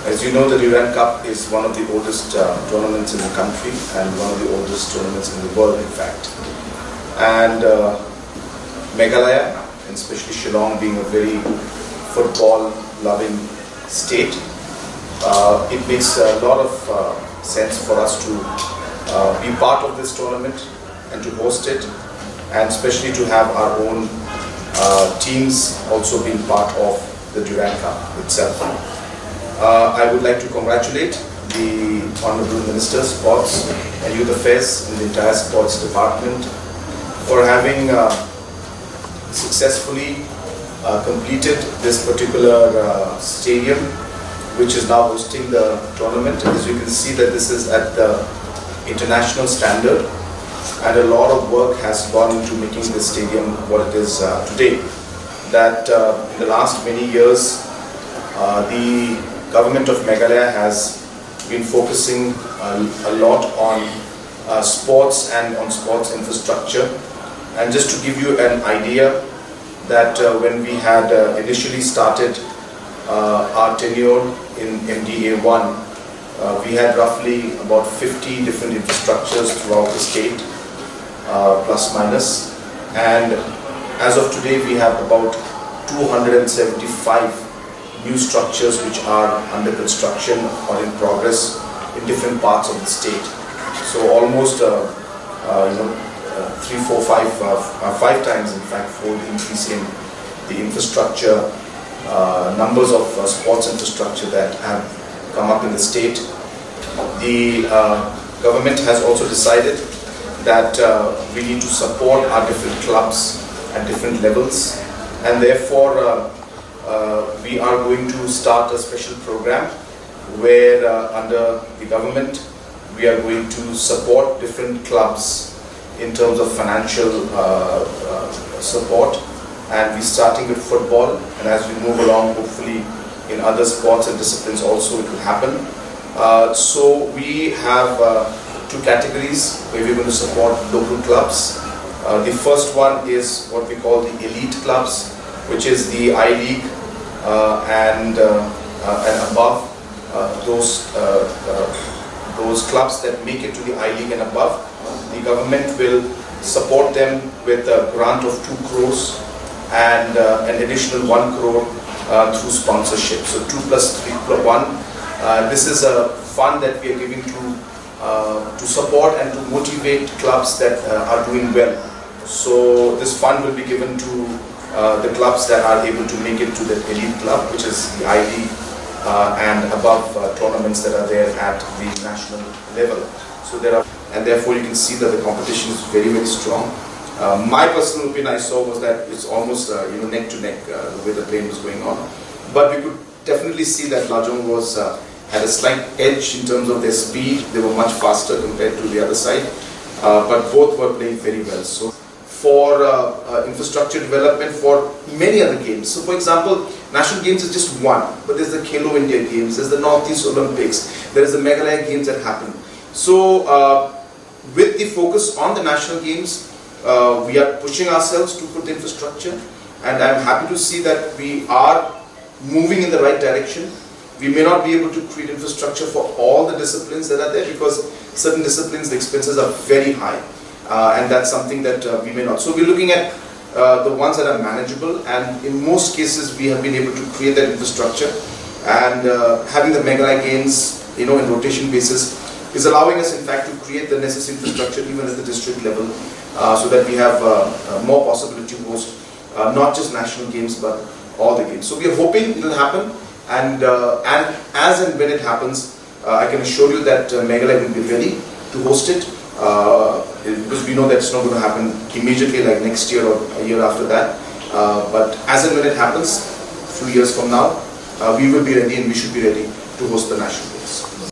As you know, the Durand Cup is one of the oldest tournaments in the country and one of the oldest tournaments in the world, in fact. And Meghalaya, and especially Shillong, being a very football-loving state, it makes a lot of sense for us to be part of this tournament and to host it, and especially to have our own teams also being part of the Durand Cup itself. I would like to congratulate the Honorable Minister, Sports and Youth Affairs and the entire Sports Department for having successfully completed this particular stadium, which is now hosting the tournament. As you can see, that this is at the international standard, and a lot of work has gone into making this stadium what it is today. That in the last many years, the government of Meghalaya has been focusing a lot on sports and on sports infrastructure. And just to give you an idea, that when we had initially started our tenure in MDA 1, we had roughly about 50 different infrastructures throughout the state, plus minus. And as of today, we have about 275 new structures which are under construction or in progress in different parts of the state. So almost 3, 4, 5 times, in fact, fold increase in the infrastructure, numbers of sports infrastructure that have come up in the state. The government has also decided that we need to support our different clubs at different levels, and therefore we are going to start a special program where under the government we are going to support different clubs in terms of financial support, and we're starting with football, and as we move along, hopefully in other sports and disciplines also it will happen. So we have 2 categories where we're going to support local clubs. The first one is what we call the elite clubs, which is the I-League and above, those clubs that make it to the I-League and above. The government will support them with a grant of 2 crores and an additional 1 crore through sponsorship. So 2 plus 3 plus 1. This is a fund that we are giving to support and to motivate clubs that are doing well. So this fund will be given to the clubs that are able to make it to the elite club, which is the I-League and above tournaments that are there at the national level. So there are, and therefore you can see that the competition is very, very strong. My personal opinion I saw was that it's almost neck to neck the way the game was going on. But we could definitely see that Lajong was had a slight edge in terms of their speed. They were much faster compared to the other side, but both were playing very well. So for infrastructure development for many other games. So for example, national games is just one, but there's the Khelo India games, there's the Northeast Olympics, there is the Meghalaya games that happen. So with the focus on the national games, we are pushing ourselves to put the infrastructure, and I'm happy to see that we are moving in the right direction. We may not be able to create infrastructure for all the disciplines that are there, because certain disciplines the expenses are very high, and that's something that we may not. So we're looking at the ones that are manageable, and in most cases we have been able to create that infrastructure, and having the Meghalaya games in rotation basis is allowing us in fact to create the necessary infrastructure even at the district level, so that we have more possibility to host not just national games but all the games. So we are hoping it will happen, and as and when it happens, I can assure you that Meghalaya will be ready to host it, because we know that it's not going to happen immediately like next year or a year after that, but as and when it happens, a few years from now, we will be ready and we should be ready to host the national.